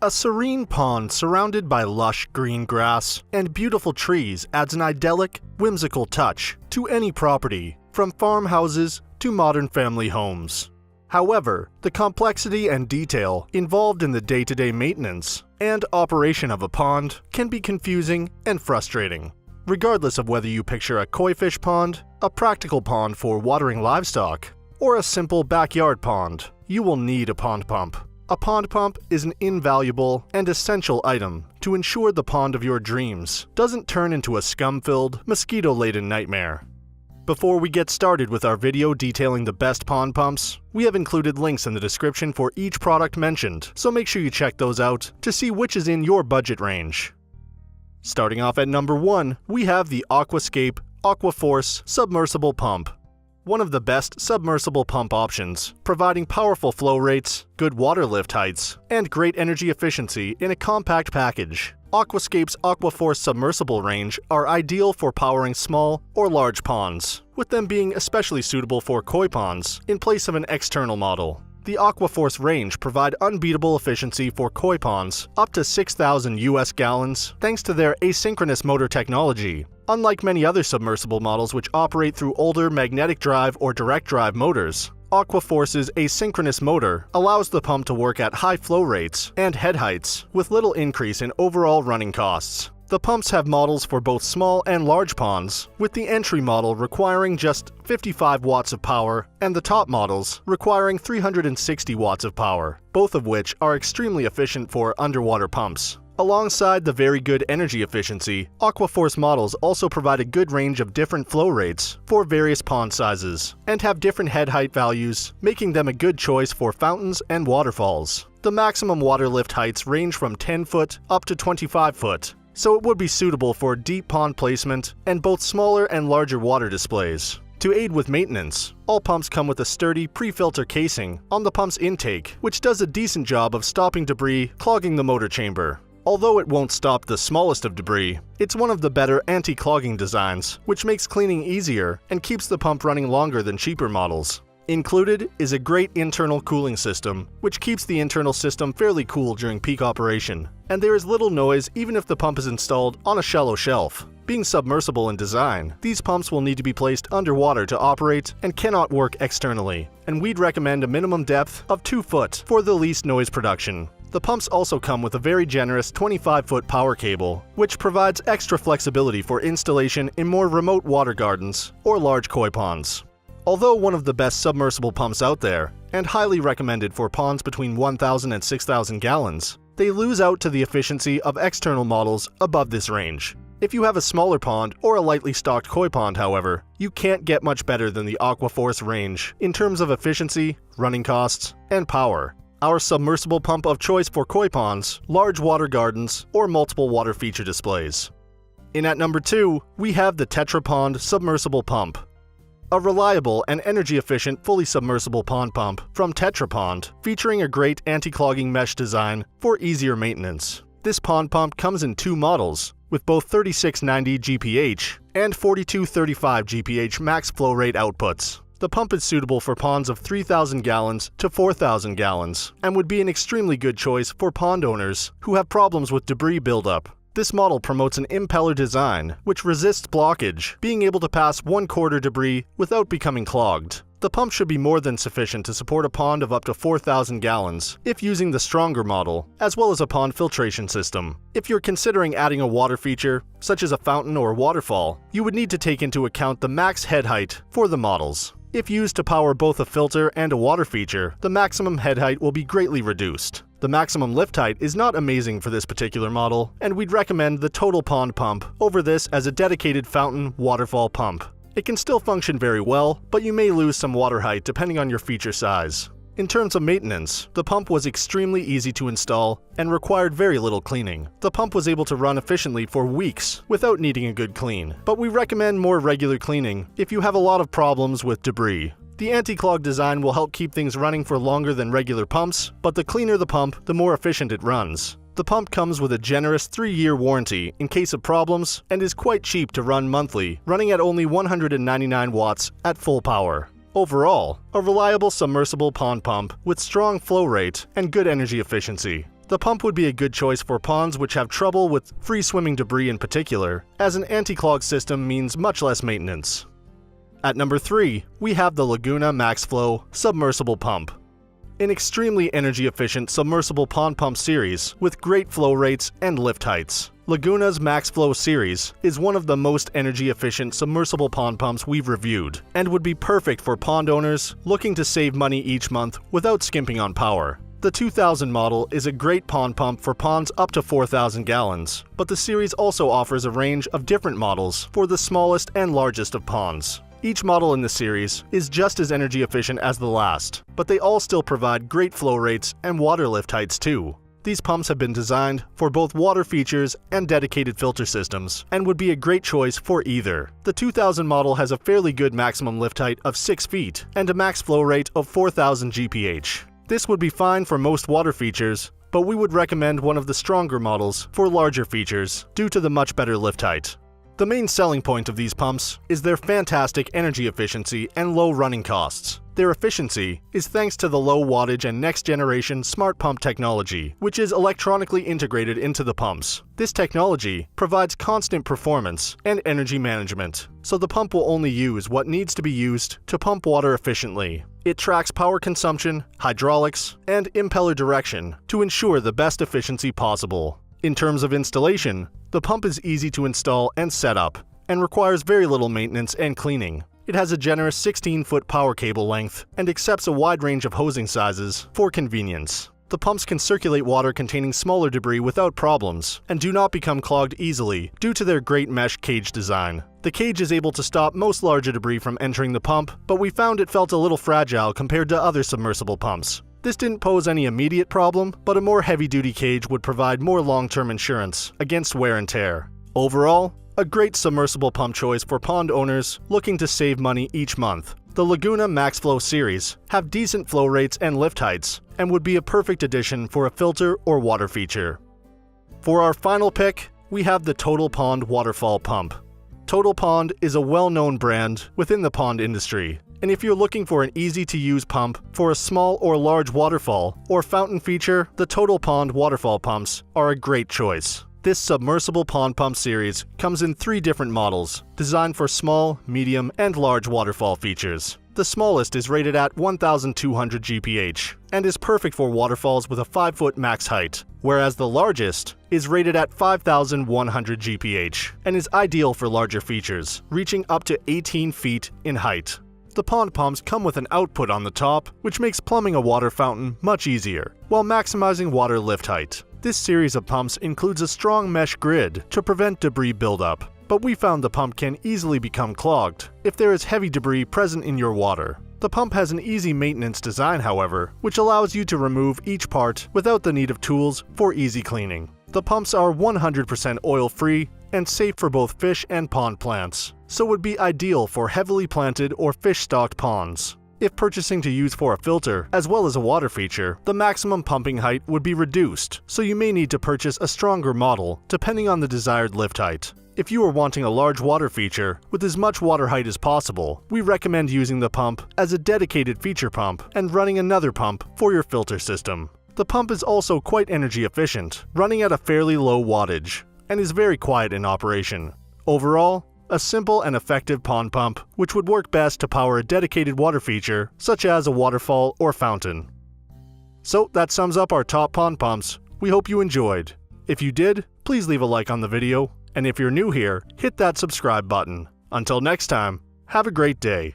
A serene pond surrounded by lush green grass and beautiful trees adds an idyllic, whimsical touch to any property, from farmhouses to modern family homes. However, the complexity and detail involved in the day-to-day maintenance and operation of a pond can be confusing and frustrating. Regardless of whether you picture a koi fish pond, a practical pond for watering livestock, or a simple backyard pond, you will need a pond pump. A pond pump is an invaluable and essential item to ensure the pond of your dreams doesn't turn into a scum-filled, mosquito-laden nightmare. Before we get started with our video detailing the best pond pumps, we have included links in the description for each product mentioned, so make sure you check those out to see which is in your budget range. Starting off at number 1, we have the Aquascape AquaForce Submersible Pump. One of the best submersible pump options, providing powerful flow rates, good water lift heights, and great energy efficiency in a compact package. Aquascape's AquaForce submersible range are ideal for powering small or large ponds, with them being especially suitable for koi ponds in place of an external model. The AquaForce range provide unbeatable efficiency for koi ponds up to 6,000 US gallons thanks to their asynchronous motor technology. Unlike many other submersible models which operate through older magnetic drive or direct drive motors, AquaForce's asynchronous motor allows the pump to work at high flow rates and head heights with little increase in overall running costs. The pumps have models for both small and large ponds, with the entry model requiring just 55 watts of power and the top models requiring 360 watts of power, both of which are extremely efficient for underwater pumps. Alongside the very good energy efficiency, AquaForce models also provide a good range of different flow rates for various pond sizes, and have different head height values, making them a good choice for fountains and waterfalls. The maximum water lift heights range from 10 foot up to 25 foot, so it would be suitable for deep pond placement and both smaller and larger water displays. To aid with maintenance, all pumps come with a sturdy pre-filter casing on the pump's intake, which does a decent job of stopping debris clogging the motor chamber. Although it won't stop the smallest of debris, it's one of the better anti-clogging designs, which makes cleaning easier and keeps the pump running longer than cheaper models. Included is a great internal cooling system, which keeps the internal system fairly cool during peak operation, and there is little noise even if the pump is installed on a shallow shelf. Being submersible in design, these pumps will need to be placed underwater to operate and cannot work externally, and we'd recommend a minimum depth of 2 foot for the least noise production. The pumps also come with a very generous 25-foot power cable, which provides extra flexibility for installation in more remote water gardens or large koi ponds. Although one of the best submersible pumps out there, and highly recommended for ponds between 1,000 and 6,000 gallons, they lose out to the efficiency of external models above this range. If you have a smaller pond or a lightly stocked koi pond, however, you can't get much better than the AquaForce range in terms of efficiency, running costs, and power. Our submersible pump of choice for koi ponds, large water gardens, or multiple water feature displays. In at number 2, we have the TetraPond Submersible Pump. A reliable and energy-efficient fully submersible pond pump from TetraPond, featuring a great anti-clogging mesh design for easier maintenance. This pond pump comes in 2 models, with both 3690 GPH and 4235 GPH max flow rate outputs. The pump is suitable for ponds of 3,000 gallons to 4,000 gallons, and would be an extremely good choice for pond owners who have problems with debris buildup. This model promotes an impeller design, which resists blockage, being able to pass 1/4 debris without becoming clogged. The pump should be more than sufficient to support a pond of up to 4,000 gallons if using the stronger model, as well as a pond filtration system. If you're considering adding a water feature, such as a fountain or waterfall, you would need to take into account the max head height for the models. If used to power both a filter and a water feature, the maximum head height will be greatly reduced. The maximum lift height is not amazing for this particular model, and we'd recommend the TotalPond pump over this as a dedicated fountain waterfall pump. It can still function very well, but you may lose some water height depending on your feature size. In terms of maintenance, the pump was extremely easy to install and required very little cleaning. The pump was able to run efficiently for weeks without needing a good clean, but we recommend more regular cleaning if you have a lot of problems with debris. The anti-clog design will help keep things running for longer than regular pumps, but the cleaner the pump, the more efficient it runs. The pump comes with a generous 3-year warranty in case of problems and is quite cheap to run monthly, running at only 199 watts at full power. Overall, a reliable submersible pond pump with strong flow rate and good energy efficiency. The pump would be a good choice for ponds which have trouble with free-swimming debris in particular, as an anti-clog system means much less maintenance. At number 3, we have the Laguna MaxFlo Submersible Pump. An extremely energy-efficient submersible pond pump series with great flow rates and lift heights. Laguna's MaxFlo series is one of the most energy-efficient submersible pond pumps we've reviewed, and would be perfect for pond owners looking to save money each month without skimping on power. The 2000 model is a great pond pump for ponds up to 4,000 gallons, but the series also offers a range of different models for the smallest and largest of ponds. Each model in the series is just as energy efficient as the last, but they all still provide great flow rates and water lift heights too. These pumps have been designed for both water features and dedicated filter systems, and would be a great choice for either. The 2000 model has a fairly good maximum lift height of 6 feet and a max flow rate of 4,000 GPH. This would be fine for most water features, but we would recommend one of the stronger models for larger features due to the much better lift height. The main selling point of these pumps is their fantastic energy efficiency and low running costs. Their efficiency is thanks to the low wattage and next-generation smart pump technology, which is electronically integrated into the pumps. This technology provides constant performance and energy management, so the pump will only use what needs to be used to pump water efficiently. It tracks power consumption, hydraulics, and impeller direction to ensure the best efficiency possible. In terms of installation, the pump is easy to install and set up, and requires very little maintenance and cleaning. It has a generous 16-foot power cable length and accepts a wide range of hosing sizes for convenience. The pumps can circulate water containing smaller debris without problems, and do not become clogged easily due to their great mesh cage design. The cage is able to stop most larger debris from entering the pump, but we found it felt a little fragile compared to other submersible pumps. This didn't pose any immediate problem, but a more heavy-duty cage would provide more long-term insurance against wear and tear. Overall, a great submersible pump choice for pond owners looking to save money each month. The Laguna MaxFlo series have decent flow rates and lift heights, and would be a perfect addition for a filter or water feature. For our final pick, we have the TotalPond Waterfall Pump. TotalPond is a well-known brand within the pond industry, and if you're looking for an easy-to-use pump for a small or large waterfall or fountain feature, the TotalPond waterfall pumps are a great choice. This submersible pond pump series comes in 3 different models, designed for small, medium, and large waterfall features. The smallest is rated at 1,200 GPH and is perfect for waterfalls with a 5-foot max height, whereas the largest is rated at 5,100 GPH and is ideal for larger features, reaching up to 18 feet in height. The pond pumps come with an output on the top, which makes plumbing a water fountain much easier, while maximizing water lift height. This series of pumps includes a strong mesh grid to prevent debris buildup, but we found the pump can easily become clogged if there is heavy debris present in your water. The pump has an easy maintenance design, however, which allows you to remove each part without the need of tools for easy cleaning. The pumps are 100% oil-free and safe for both fish and pond plants, so would be ideal for heavily planted or fish-stocked ponds. If purchasing to use for a filter, as well as a water feature, the maximum pumping height would be reduced, so you may need to purchase a stronger model depending on the desired lift height. If you are wanting a large water feature with as much water height as possible, we recommend using the pump as a dedicated feature pump and running another pump for your filter system. The pump is also quite energy efficient, running at a fairly low wattage, and is very quiet in operation. Overall, a simple and effective pond pump, which would work best to power a dedicated water feature, such as a waterfall or fountain. So that sums up our top pond pumps. We hope you enjoyed. If you did, please leave a like on the video, and if you're new here, hit that subscribe button. Until next time, have a great day.